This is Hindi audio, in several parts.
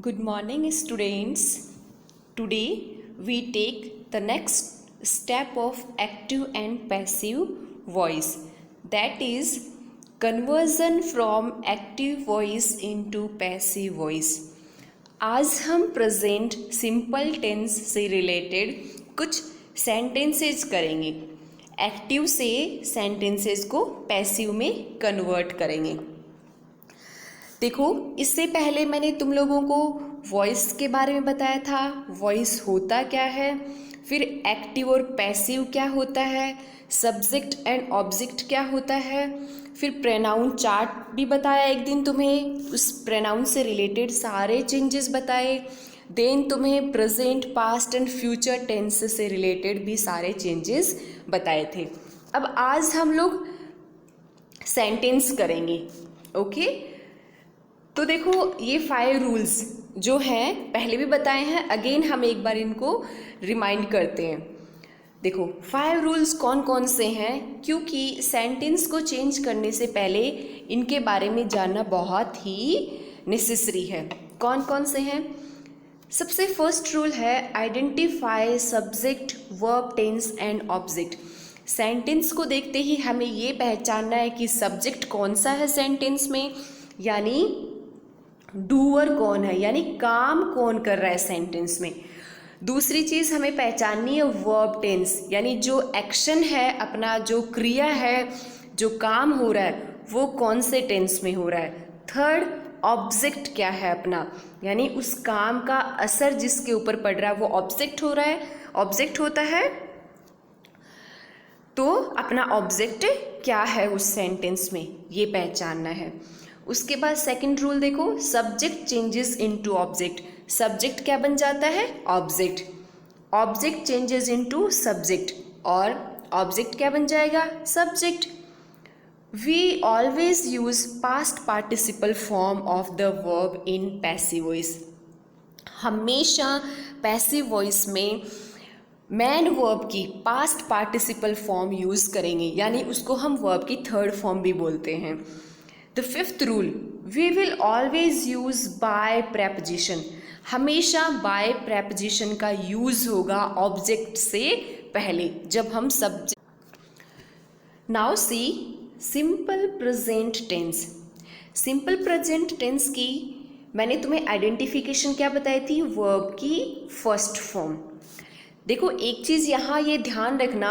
Good morning, students. Today we take the next step of active and passive voice, that is conversion from active voice into passive voice. आज हम प्रेजेंट सिंपल टेंस से रिलेटेड कुछ सेंटेंसेस करेंगे। एक्टिव से सेंटेंसेस को पैसिव में कन्वर्ट करेंगे। देखो, इससे पहले मैंने तुम लोगों को वॉइस के बारे में बताया था, वॉइस होता क्या है, फिर एक्टिव और पैसिव क्या होता है, सब्जेक्ट एंड ऑब्जेक्ट क्या होता है, फिर प्रोनाउन चार्ट भी बताया एक दिन तुम्हें, उस प्रोनाउन से रिलेटेड सारे चेंजेस बताए। देन तुम्हें present, past and future tense से रिलेटेड भी सारे चेंजेस बताए थे। अब आज हम लोग सेंटेंस करेंगे। ओके, तो देखो, ये 5 रूल्स जो हैं पहले भी बताए हैं, अगेन हम एक बार इनको रिमाइंड करते हैं। देखो, 5 रूल्स कौन कौन से हैं, क्योंकि सेंटेंस को चेंज करने से पहले इनके बारे में जानना बहुत ही नेसेसरी है। कौन कौन से हैं? सबसे फर्स्ट रूल है identify subject, verb, tense and object. Sentence को देखते ही हमें ये पहचानना है कि सब्जेक्ट कौन सा है सेंटेंस में, यानी डूअर कौन है, यानी काम कौन कर रहा है सेंटेंस में। दूसरी चीज़ हमें पहचाननी है वर्ब टेंस, यानी जो एक्शन है अपना, जो क्रिया है, जो काम हो रहा है वो कौन से टेंस में हो रहा है। थर्ड, ऑब्जेक्ट क्या है अपना, यानी उस काम का असर जिसके ऊपर पड़ रहा है वो ऑब्जेक्ट हो रहा है, ऑब्जेक्ट होता है, तो अपना ऑब्जेक्ट क्या है उस सेंटेंस में, ये पहचानना है। उसके बाद सेकंड रूल देखो, subject changes into object. Subject क्या बन जाता है? Object. Object changes into subject, और ऑब्जेक्ट क्या बन जाएगा? Subject. We always use past participle form of the verb in passive voice. हमेशा पैसिव वॉइस में मैन वर्ब की पास्ट पार्टिसिपल फॉर्म यूज करेंगे, यानी उसको हम वर्ब की थर्ड फॉर्म भी बोलते हैं। The fifth rule, we will always use by preposition. हमेशा बाय प्रेपोजिशन का यूज होगा ऑब्जेक्ट से पहले जब हम subject. Now see simple present tense. Simple present tense की मैंने तुम्हें आइडेंटिफिकेशन क्या बताई थी? वर्ब की फर्स्ट फॉर्म। देखो, एक चीज़ यहाँ ये ध्यान रखना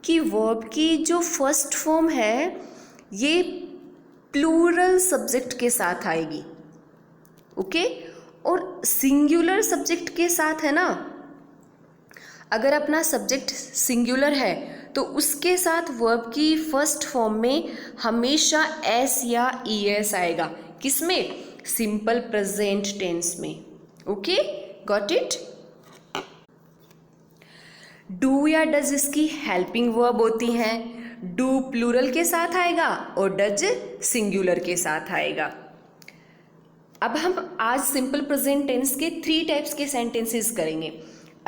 कि वर्ब की जो फर्स्ट फॉर्म है ये प्लूरल सब्जेक्ट के साथ आएगी। ओके, और सिंगुलर सब्जेक्ट के साथ है ना। अगर अपना सब्जेक्ट सिंगुलर है तो उसके साथ वर्ब की फर्स्ट फॉर्म में हमेशा एस या ईएस आएगा। किसमें? सिंपल प्रेजेंट टेंस में। Okay, got it. डू या डज इसकी हेल्पिंग वर्ब होती हैं। डू प्लूरल के साथ आएगा और डज सिंगुलर के साथ आएगा। अब हम आज सिंपल प्रेजेंट टेंस के 3 टाइप्स के सेंटेंसेस करेंगे,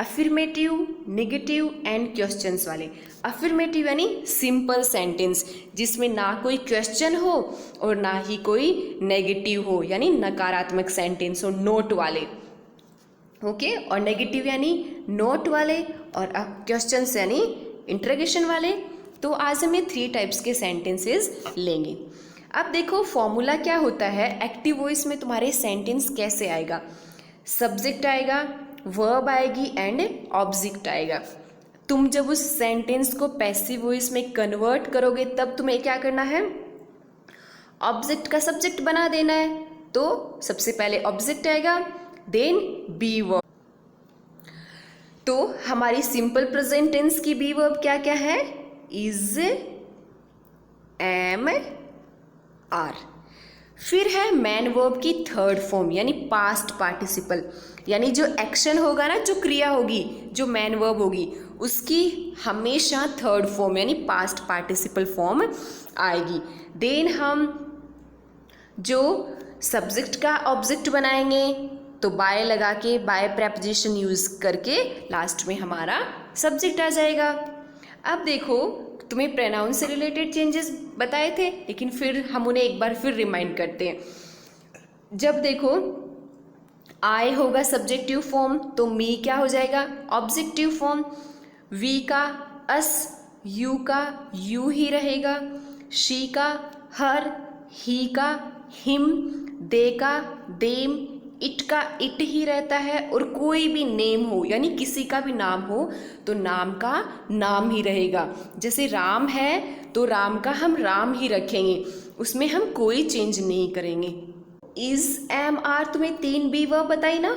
अफर्मेटिव, नेगेटिव एंड क्वेश्चंस वाले। अफर्मेटिव यानी सिंपल सेंटेंस जिसमें ना कोई क्वेश्चन हो और ना ही कोई नेगेटिव हो, यानी नकारात्मक सेंटेंस हो, नोट वाले। ओके, और नेगेटिव यानी नोट वाले, और क्वेश्चंस यानी इंटरोगेशन वाले। तो आज हमें 3 टाइप्स के सेंटेंसेस लेंगे। अब देखो, फॉर्मूला क्या होता है, एक्टिव वॉइस में तुम्हारे सेंटेंस कैसे आएगा? सब्जेक्ट आएगा, वर्ब आएगी एंड ऑब्जेक्ट आएगा। तुम जब उस सेंटेंस को पैसिव वॉइस में कन्वर्ट करोगे तब तुम्हें क्या करना है? ऑब्जेक्ट का सब्जेक्ट बना देना है। तो सबसे पहले ऑब्जेक्ट आएगा, देन बी वर्ब। तो हमारी सिंपल प्रेजेंट टेंस की बी वर्ब क्या क्या है? Is, am, are. फिर है मैन वर्ब की थर्ड फॉर्म, यानी पास्ट पार्टिसिपल, यानी जो एक्शन होगा ना, जो क्रिया होगी, जो मैन वर्ब होगी, उसकी हमेशा थर्ड फॉर्म यानी पास्ट पार्टिसिपल फॉर्म आएगी। देन हम जो सब्जेक्ट का ऑब्जेक्ट बनाएंगे तो बाय लगा के, बाय प्रेपोजिशन यूज करके लास्ट में हमारा सब्जेक्ट आ जाएगा। अब देखो, तुम्हें प्रोनाउन से रिलेटेड चेंजेस बताए थे, लेकिन फिर हम उन्हें एक बार फिर रिमाइंड करते हैं। जब देखो आई होगा सब्जेक्टिव फॉर्म, तो मी क्या हो जाएगा ऑब्जेक्टिव फॉर्म, वी का अस, यू का यू ही रहेगा, शी का हर, ही का हिम, दे का देम, इट का इट ही रहता है, और कोई भी नेम हो यानी किसी का भी नाम हो तो नाम का नाम ही रहेगा। जैसे राम है तो राम का हम राम ही रखेंगे, उसमें हम कोई चेंज नहीं करेंगे। इज, एम, आर तुम्हें 3 बी वर्ब बताई ना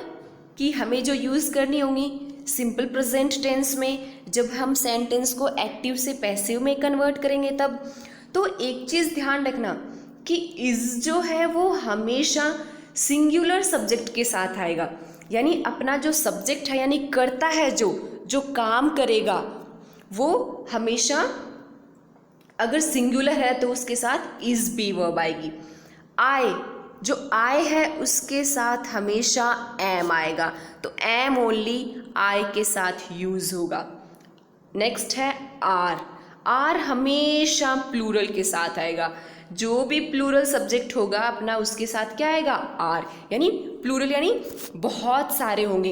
कि हमें जो यूज़ करनी होंगी सिंपल प्रेजेंट टेंस में, जब हम सेंटेंस को एक्टिव से पैसिव में कन्वर्ट करेंगे तब। तो एक चीज़ ध्यान रखना कि इज जो है वो हमेशा सिंगुलर सब्जेक्ट के साथ आएगा, यानी अपना जो सब्जेक्ट है यानी करता है जो काम करेगा वो हमेशा अगर सिंगुलर है तो उसके साथ इज बी वर्ब आएगी। आई, जो आई है उसके साथ हमेशा एम आएगा, तो एम ओनली आई के साथ यूज होगा। नेक्स्ट है आर, आर हमेशा प्लूरल के साथ आएगा, जो भी प्लूरल सब्जेक्ट होगा अपना उसके साथ क्या आएगा आर, यानी प्लूरल यानी बहुत सारे होंगे,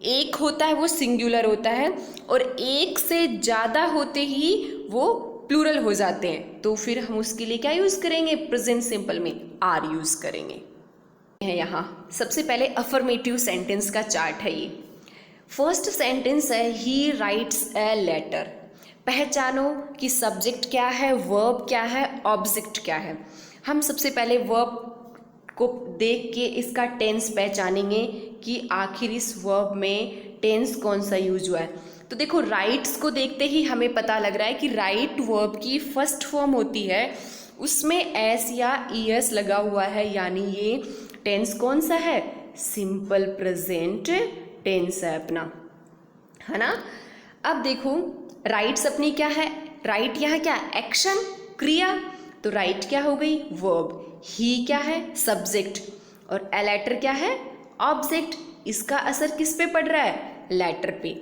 एक होता है वो सिंगुलर होता है और एक से ज़्यादा होते ही वो प्लूरल हो जाते हैं, तो फिर हम उसके लिए क्या यूज़ करेंगे प्रेजेंट सिंपल में आर यूज़ करेंगे। है यहाँ सबसे पहले अफर्मेटिव सेंटेंस का चार्ट है ये। फर्स्ट सेंटेंस है ही राइट्स ए लेटर। पहचानो कि सब्जेक्ट क्या है, वर्ब क्या है, ऑब्जेक्ट क्या है। हम सबसे पहले वर्ब को देख के इसका टेंस पहचानेंगे कि आखिर इस वर्ब में टेंस कौन सा यूज हुआ है। तो देखो राइट्स को देखते ही हमें पता लग रहा है कि राइट वर्ब की फर्स्ट फॉर्म होती है, उसमें एस या ईएस लगा हुआ है, यानी ये टेंस कौन सा है सिंपल प्रेजेंट टेंस है अपना, है ना। अब देखो राइट्स अपनी क्या है, राइट यहाँ क्या एक्शन क्रिया, तो राइट क्या हो गई वर्ब, ही क्या है सब्जेक्ट और ए लेटर क्या है ऑब्जेक्ट। इसका असर किस पे पड़ रहा है लेटर पे।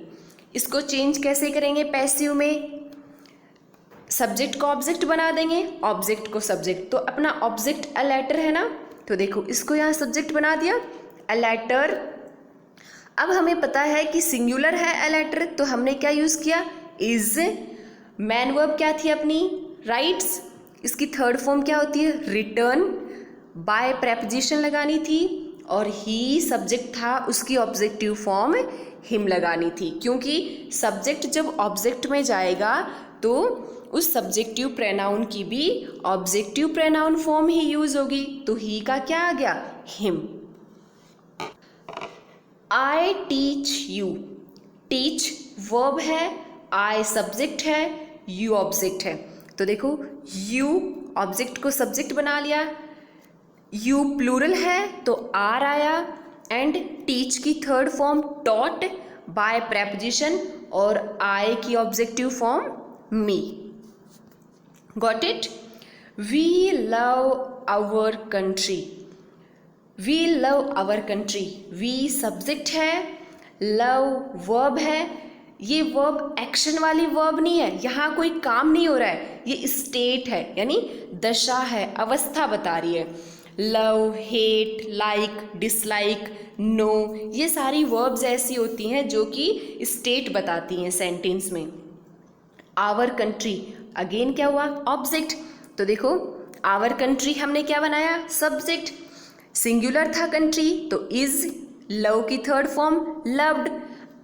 इसको चेंज कैसे करेंगे पैसिव में, सब्जेक्ट को ऑब्जेक्ट बना देंगे, ऑब्जेक्ट को सब्जेक्ट, तो अपना ऑब्जेक्ट ए लेटर है ना, तो देखो इसको यहाँ सब्जेक्ट बना दिया ए लेटर। अब हमें पता है कि सिंगुलर है ए लेटर, तो हमने क्या यूज किया इज। मैन वर्ब क्या थी अपनी राइट्स, इसकी थर्ड फॉर्म क्या होती है रिटर्न, बाय प्रेपोजिशन लगानी थी, और ही सब्जेक्ट था उसकी ऑब्जेक्टिव फॉर्म हिम लगानी थी, क्योंकि सब्जेक्ट जब ऑब्जेक्ट में जाएगा तो उस सब्जेक्टिव प्रोनाउन की भी ऑब्जेक्टिव प्रोनाउन फॉर्म ही यूज होगी, तो ही का क्या आ गया him. I teach you, teach verb है, आई सब्जेक्ट है, यू ऑब्जेक्ट है, तो देखो यू ऑब्जेक्ट को सब्जेक्ट बना लिया, यू प्लूरल है तो आर आया, एंड टीच की third form taught by preposition, और आई की objective form me. Got it. We love our country, we love our country, we subject है, लव वर्ब है, ये वर्ब एक्शन वाली वर्ब नहीं है, यहाँ कोई काम नहीं हो रहा है, ये स्टेट है यानी दशा है, अवस्था बता रही है। Love, hate, like, dislike, know, ये सारी वर्ब्स ऐसी होती हैं जो कि स्टेट बताती हैं सेंटेंस में। आवर कंट्री अगेन क्या हुआ ऑब्जेक्ट, तो देखो आवर कंट्री हमने क्या बनाया सब्जेक्ट, सिंगुलर था कंट्री तो इज, लव की थर्ड फॉर्म लव्ड।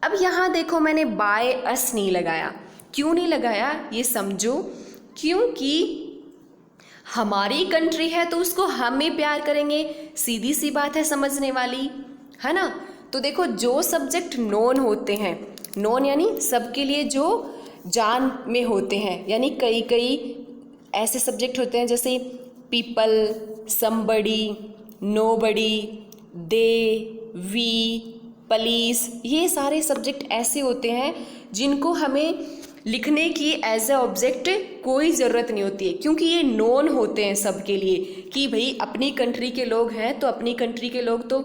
अब यहाँ देखो मैंने बाय अस नहीं लगाया, क्यों नहीं लगाया ये समझो, क्योंकि हमारी कंट्री है तो उसको हम ही प्यार करेंगे, सीधी सी बात है समझने वाली, है ना। तो देखो जो सब्जेक्ट नोन होते हैं, नोन यानी सबके लिए जो जान में होते हैं, यानी कई कई ऐसे सब्जेक्ट होते हैं जैसे people, somebody, nobody, they, we, police, ये सारे सब्जेक्ट ऐसे होते हैं जिनको हमें लिखने की एज ए ऑब्जेक्ट कोई ज़रूरत नहीं होती है, क्योंकि ये नोन होते हैं सबके लिए कि भाई अपनी कंट्री के लोग हैं तो अपनी कंट्री के लोग तो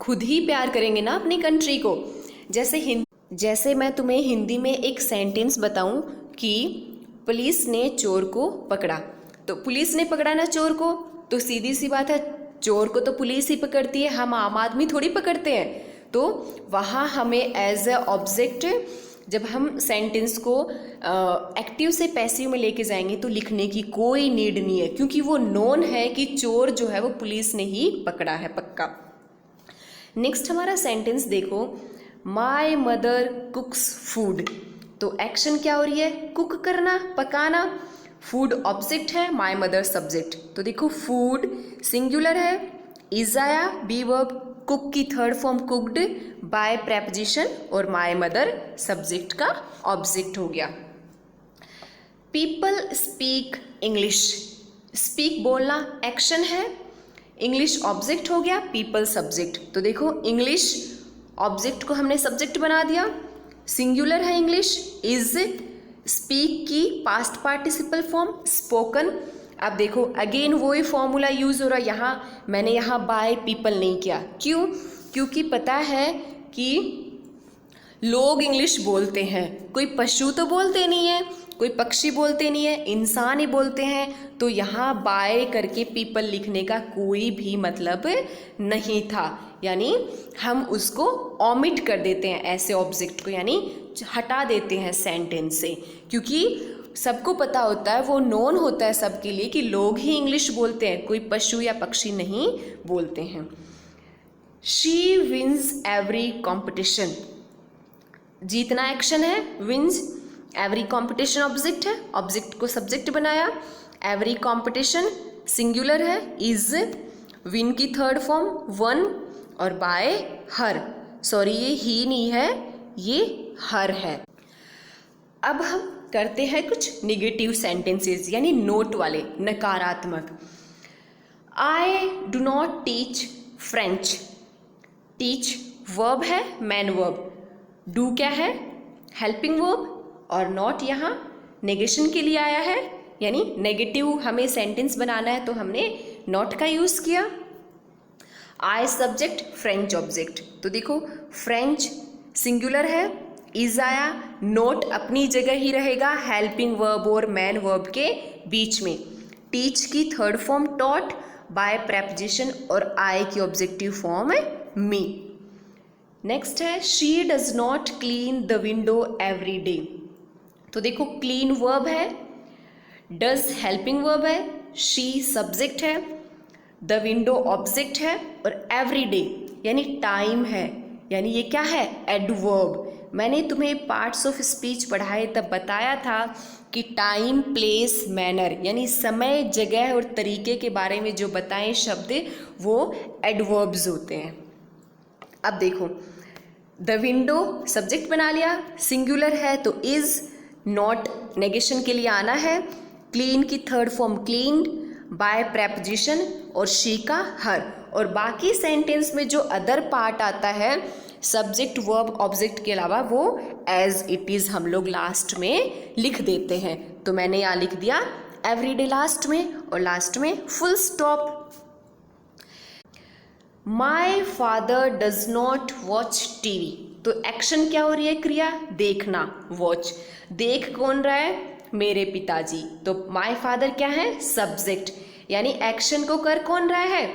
खुद ही प्यार करेंगे ना अपनी कंट्री को। जैसे मैं तुम्हें हिंदी में एक सेंटेंस बताऊं कि पुलिस ने चोर को पकड़ा, तो पुलिस ने पकड़ा ना चोर को, तो सीधी सी बात है चोर को तो पुलिस ही पकड़ती है, हम आम आदमी थोड़ी पकड़ते हैं। तो वहाँ हमें एज ए ऑब्जेक्ट जब हम सेंटेंस को एक्टिव से पैसिव में लेके जाएंगे तो लिखने की कोई नीड नहीं है, क्योंकि वो नोन है कि चोर जो है वो पुलिस ने ही पकड़ा है पक्का। नेक्स्ट हमारा सेंटेंस देखो, माई मदर कुक्स फूड। तो एक्शन क्या हो रही है, कुक करना, पकाना। फूड ऑब्जेक्ट है, माई मदर सब्जेक्ट। तो देखो फूड सिंगुलर है, इज आया, बी वर्ब, कुक की third form cooked, by preposition और माई मदर सब्जेक्ट का ऑब्जेक्ट हो गया। पीपल स्पीक इंग्लिश, स्पीक बोलना एक्शन है, इंग्लिश ऑब्जेक्ट हो गया, पीपल सब्जेक्ट। तो देखो इंग्लिश ऑब्जेक्ट को हमने सब्जेक्ट बना दिया, सिंगुलर है इंग्लिश, इज, स्पीक की पास्ट पार्टिसिपल फॉर्म स्पोकन। अब देखो अगेन वही फॉर्मूला यूज हो रहा है, यहाँ मैंने यहाँ बाय पीपल नहीं किया, क्यों? क्योंकि पता है कि लोग इंग्लिश बोलते हैं, कोई पशु तो बोलते नहीं है, कोई पक्षी बोलते नहीं है, इंसान ही बोलते हैं। तो यहाँ बाय करके पीपल लिखने का कोई भी मतलब नहीं था, यानी हम उसको ऑमिट कर देते हैं ऐसे ऑब्जेक्ट को, यानी हटा देते हैं सेंटेंस से, क्योंकि सबको पता होता है, वो नोन होता है सबके लिए कि लोग ही इंग्लिश बोलते हैं, कोई पशु या पक्षी नहीं बोलते हैं। शी विंस एवरी कॉम्पिटिशन, जीतना एक्शन है, विंस एवरी कॉम्पिटिशन ऑब्जेक्ट है, ऑब्जेक्ट को सब्जेक्ट बनाया, एवरी कॉम्पिटिशन सिंगुलर है, इज, विन की थर्ड फॉर्म वन और बाय हर, सॉरी ये ही नहीं है, ये हर है। अब हम करते हैं कुछ निगेटिव सेंटेंसेस, यानी नोट वाले, नकारात्मक। आई do not teach French, teach verb है, मैन वर्ब, डू क्या है, हेल्पिंग वर्ब, और नॉट यहाँ नेगेशन के लिए आया है, यानी नेगेटिव हमें सेंटेंस बनाना है तो हमने नॉट का यूज किया। I subject, French object. तो देखो फ्रेंच सिंगुलर है, इज आया, नोट अपनी जगह ही रहेगा हेल्पिंग वर्ब और मैन वर्ब के बीच में, टीच की third form taught, by preposition और आई की ऑब्जेक्टिव फॉर्म है मी। नेक्स्ट है she does not clean the window every day. तो देखो क्लीन वर्ब है, डज हेल्पिंग वर्ब है, शी सब्जेक्ट है, द विंडो ऑब्जेक्ट है और एवरी डे यानी टाइम है, यानी ये क्या है, एडवर्ब। मैंने तुम्हें पार्ट्स ऑफ स्पीच पढ़ाए तब बताया था कि टाइम, प्लेस, मैनर यानी समय, जगह और तरीके के बारे में जो बताएं शब्द वो एडवर्ब्स होते हैं। अब देखो द विंडो सब्जेक्ट बना लिया, सिंगुलर है तो इज, नॉट नेगेशन के लिए आना है, क्लीन की third form cleaned, by preposition और शी का हर, और बाकी सेंटेंस में जो अदर पार्ट आता है सब्जेक्ट वर्ब ऑब्जेक्ट के अलावा वो एज इट इज हम लोग लास्ट में लिख देते हैं। तो मैंने यहाँ लिख दिया एवरीडे लास्ट में और लास्ट में full stop. My father does not watch TV. तो एक्शन क्या हो रही है, क्रिया देखना, वॉच, देख कौन रहा है, मेरे पिताजी। तो माई फादर क्या है, सब्जेक्ट, यानी एक्शन को कर कौन रहा है,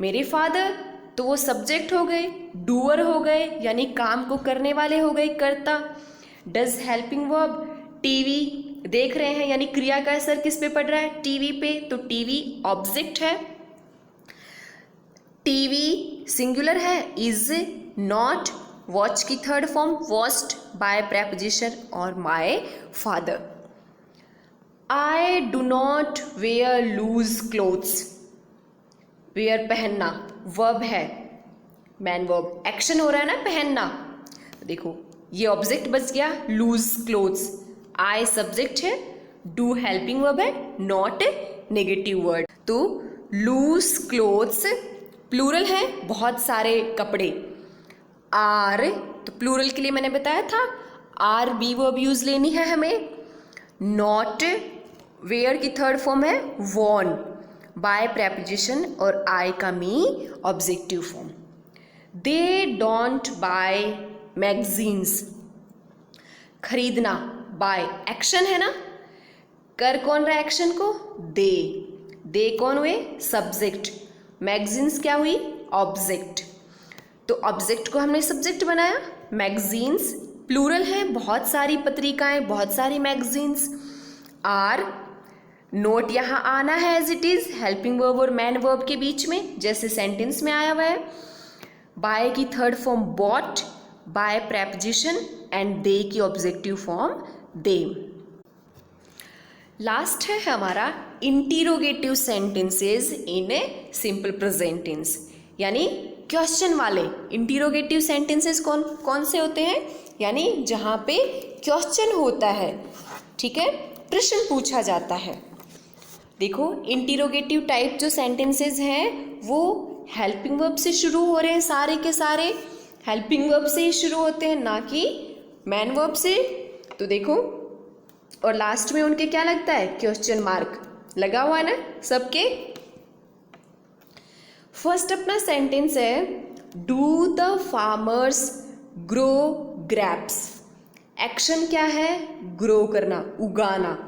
मेरे फादर, तो वो सब्जेक्ट हो गए, डूअर हो गए यानी काम को करने वाले हो गए, कर्ता। डज हेल्पिंग वर्ब, टीवी देख रहे हैं यानी क्रिया का असर किस पे पड़ रहा है, टीवी पे, तो टीवी ऑब्जेक्ट है, टीवी सिंगुलर है, इज, नॉट, वॉच की third form watched, by preposition और my father. I do not wear loose clothes, wear पहनना, वर्ब है, मैन वर्ब, एक्शन हो रहा है ना पहनना। देखो ये ऑब्जेक्ट बच गया, लूज क्लोथ्स, आई सब्जेक्ट है, डू हेल्पिंग वर्ब है, नॉट नेगेटिव वर्ड। तो लूज क्लोथ्स प्लूरल है, बहुत सारे कपड़े, आर तो प्लूरल के लिए मैंने बताया था आर बी वर्ब यूज लेनी है हमें, नॉट वेयर की थर्ड फॉर्म है वॉन, बाय प्रेपोजिशन और आई का me objective form. They don't buy magazines, खरीदना, बाय एक्शन है ना, कर कौन रहा एक्शन को, दे कौन हुए, सब्जेक्ट, मैगजीन्स क्या हुई, ऑब्जेक्ट, तो ऑब्जेक्ट को हमने सब्जेक्ट बनाया। मैगजीन्स प्लूरल है, बहुत सारी पत्रिकाएं, बहुत सारी मैगजीन्स। आर, नोट यहाँ आना है as it is, helping verb और मैन वर्ब के बीच में, जैसे सेंटेंस में आया हुआ है। बाय की third form bought, by preposition, and they की ऑब्जेक्टिव फॉर्म दे। लास्ट है हमारा interrogative sentences in a simple present tense, यानी क्वेश्चन वाले। इंटीरोगेटिव सेंटेंसेस कौन कौन से होते हैं, यानी जहाँ पे क्वेश्चन होता है, ठीक है, प्रश्न पूछा जाता है। देखो इंटीरोगेटिव टाइप जो सेंटेंसेस हैं वो हेल्पिंग वर्ब से शुरू हो रहे हैं, सारे के सारे हेल्पिंग वर्ब से ही शुरू होते हैं, ना कि मैन वर्ब से। तो देखो, और लास्ट में उनके क्या लगता है, क्वेश्चन मार्क लगा हुआ है ना सबके। फर्स्ट अपना सेंटेंस है, do the farmers grow grapes. Action क्या है, ग्रो करना, उगाना।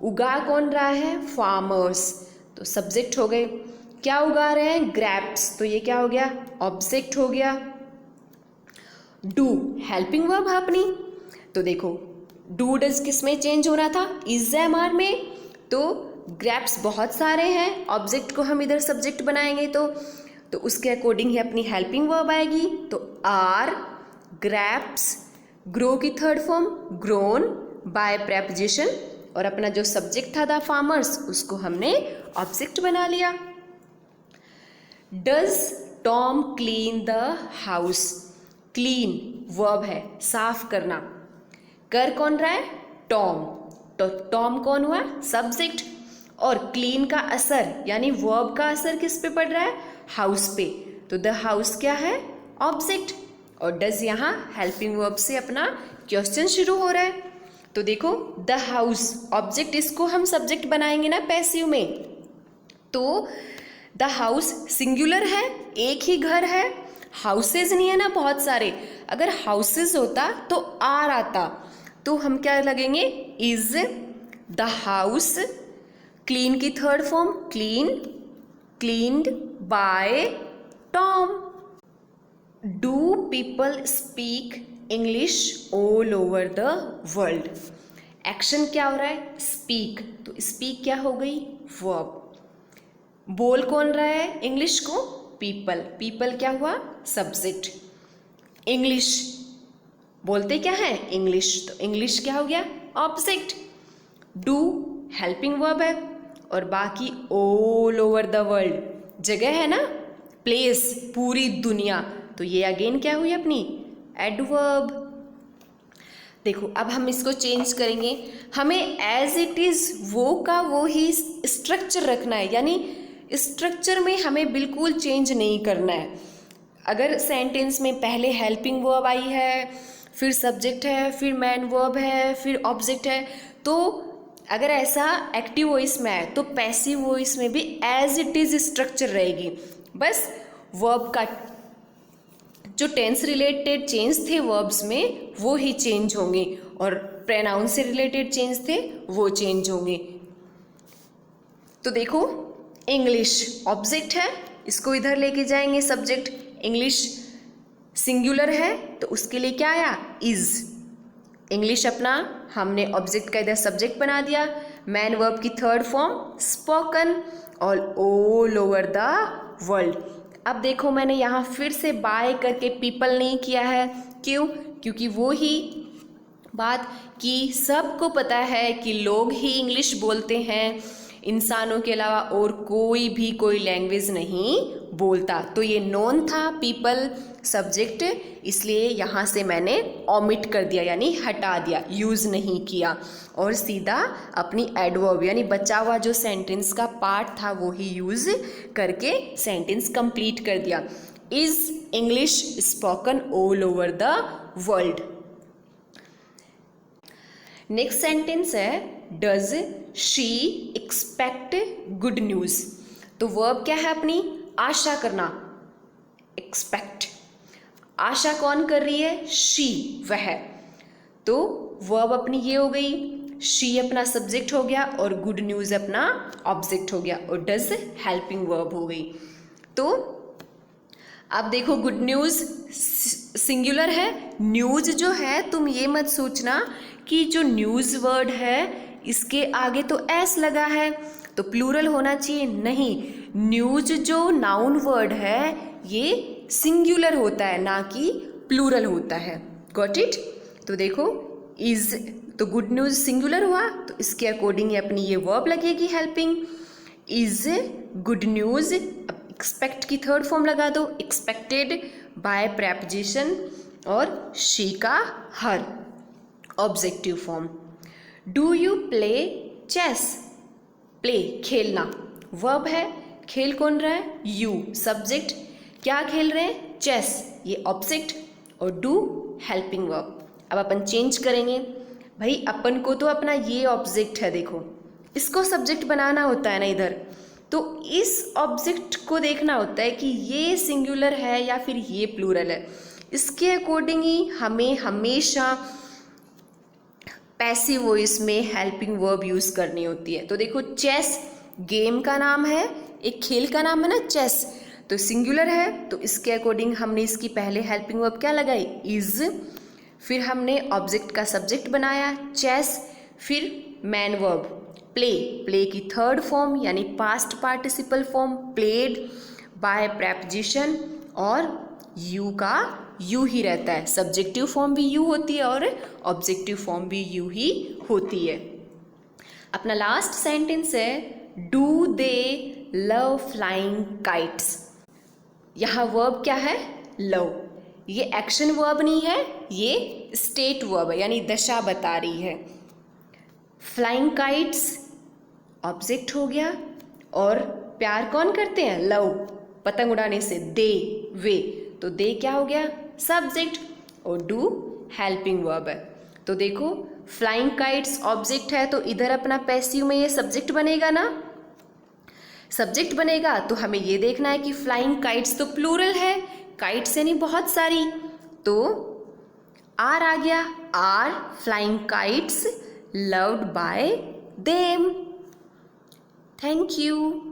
उगा कौन रहा है, फार्मर्स, तो सब्जेक्ट हो गए। क्या उगा रहे हैं, ग्रैप्स, तो ये क्या हो गया, ऑब्जेक्ट हो गया। डू हेल्पिंग वर्ब है अपनी, तो देखो डू डज किस में चेंज हो रहा था, इज एम आर में, तो ग्रैप्स बहुत सारे हैं, ऑब्जेक्ट को हम इधर सब्जेक्ट बनाएंगे तो उसके अकॉर्डिंग ही अपनी हेल्पिंग वर्ब आएगी। तो आर ग्रैप्स, ग्रो की third form grown, by preposition, और अपना जो सब्जेक्ट था द फार्मर्स उसको हमने ऑब्जेक्ट बना लिया। Does Tom clean the house, clean verb है, साफ करना, कर कौन रहा है, टॉम, तो टॉम कौन हुआ, सब्जेक्ट, और क्लीन का असर यानी वर्ब का असर किस पे पड़ रहा है, हाउस पे, तो द हाउस क्या है, ऑब्जेक्ट, और डज यहाँ हेल्पिंग वर्ब से अपना क्वेश्चन शुरू हो रहा है। तो देखो द हाउस ऑब्जेक्ट, इसको हम सब्जेक्ट बनाएंगे ना पैसिव में, तो द हाउस सिंगुलर है, एक ही घर है, हाउसेज नहीं है ना बहुत सारे। अगर हाउसेज होता तो आर आता, तो हम क्या लगेंगे, इज द हाउस, क्लीन की third form clean, cleaned bye Tom. Do people speak English all over the world. Action क्या हो रहा है, स्पीक, तो स्पीक क्या हो गई, वर्ब। बोल कौन रहा है इंग्लिश को, पीपल, पीपल क्या हुआ, सब्जेक्ट। इंग्लिश बोलते क्या है, इंग्लिश, तो इंग्लिश क्या हो गया, ऑब्जेक्ट। डू हेल्पिंग वर्ब है, और बाकी ऑल ओवर द वर्ल्ड जगह है ना, प्लेस, पूरी दुनिया, तो ये अगेन क्या हुई अपनी एडवर्ब। देखो अब हम इसको चेंज करेंगे, हमें एज इट इज वो का वो ही स्ट्रक्चर रखना है, यानी स्ट्रक्चर में हमें बिल्कुल चेंज नहीं करना है। अगर सेंटेंस में पहले हेल्पिंग वर्ब आई है, फिर सब्जेक्ट है, फिर मैन वर्ब है, फिर ऑब्जेक्ट है, तो अगर ऐसा एक्टिव वॉइस में है तो पैसिव वॉइस में भी एज इट इज स्ट्रक्चर रहेगी, बस वर्ब का जो टेंस रिलेटेड चेंज थे वर्ब्स में वो ही चेंज होंगे, और प्रोनाउन से रिलेटेड चेंज थे वो चेंज होंगे। तो देखो इंग्लिश ऑब्जेक्ट है, इसको इधर लेके जाएंगे सब्जेक्ट, इंग्लिश सिंगुलर है तो उसके लिए क्या आया, इज। इंग्लिश अपना हमने ऑब्जेक्ट का इधर सब्जेक्ट बना दिया, मैन वर्ब की third form spoken, all over the world. अब देखो मैंने यहाँ फिर से बाय करके पीपल नहीं किया है, क्यों, क्योंकि वो ही बात कि सबको पता है कि लोग ही इंग्लिश बोलते हैं, इंसानों के अलावा और कोई भी कोई लैंग्वेज नहीं बोलता, तो ये नोन था पीपल सब्जेक्ट, इसलिए यहाँ से मैंने ओमिट कर दिया यानी हटा दिया, यूज़ नहीं किया, और सीधा अपनी एडवर्ब यानी बचा हुआ जो सेंटेंस का पार्ट था वो ही यूज़ करके सेंटेंस कंप्लीट कर दिया। Is English spoken all over the world. Next sentence है does she expect good news. तो वर्ब क्या है अपनी, आशा करना, एक्सपेक्ट, आशा कौन कर रही है, शी, वह, तो वर्ब अपनी ये हो गई, शी अपना सब्जेक्ट हो गया और गुड न्यूज़ अपना ऑब्जेक्ट हो गया, और डज हेल्पिंग वर्ब हो गई। तो अब देखो गुड न्यूज़ सिंगुलर है, न्यूज़ जो है तुम ये मत सोचना कि जो न्यूज़ वर्ड है इसके आगे तो एस लगा है तो प्लूरल होना चाहिए, नहीं, न्यूज़ जो नाउन वर्ड है ये सिंगुलर होता है ना कि प्लूरल होता है। Got it? तो देखो इज, तो गुड न्यूज़ सिंगुलर हुआ तो इसके अकॉर्डिंग अपनी ये वर्ब लगेगी helping, is good news. Expect की थर्ड फॉर्म लगा दो, एक्सपेक्टेड बाय प्रेपोजिशन और शी का her objective form. Do you play chess? Play खेलना वर्ब है, खेल कौन रहा है? यू सब्जेक्ट, क्या खेल रहे हैं? चेस ये ऑब्जेक्ट और डू हेल्पिंग वर्ब। अब अपन चेंज करेंगे, भाई अपन को तो अपना ये ऑब्जेक्ट है, देखो इसको सब्जेक्ट बनाना होता है ना इधर, तो इस ऑब्जेक्ट को देखना होता है कि ये सिंगुलर है या फिर ये प्लूरल है। इसके अकॉर्डिंग ही हमें हमेशा पैसिव वॉइस में हेल्पिंग वर्ब यूज़ करनी होती है। तो देखो चेस गेम का नाम है, एक खेल का नाम है ना चेस, तो सिंगुलर है तो इसके अकॉर्डिंग हमने इसकी पहले हेल्पिंग वर्ब क्या लगाई? इज, फिर हमने ऑब्जेक्ट का सब्जेक्ट बनाया चेस, फिर मैन वर्ब प्ले, प्ले की थर्ड फॉर्म यानी past participle form played by preposition और यू का यू ही रहता है, सब्जेक्टिव फॉर्म भी यू होती है और ऑब्जेक्टिव फॉर्म भी यू ही होती है। अपना लास्ट सेंटेंस है do they love flying kites. यहाँ वर्ब क्या है? लव। ये एक्शन वर्ब नहीं है, ये स्टेट वर्ब है यानी दशा बता रही है। फ्लाइंग काइट्स ऑब्जेक्ट हो गया और प्यार कौन करते हैं? लव, पतंग उड़ाने से दे वे, तो दे क्या हो गया? सब्जेक्ट और डू हेल्पिंग वर्ब है। तो देखो फ्लाइंग काइट्स ऑब्जेक्ट है तो इधर अपना पैसिव में ये सब्जेक्ट बनेगा ना, सब्जेक्ट बनेगा तो हमें ये देखना है कि फ्लाइंग काइट्स तो प्लूरल है, काइट्स यानी बहुत सारी, तो आर आ गया, are flying kites loved by them. Thank you.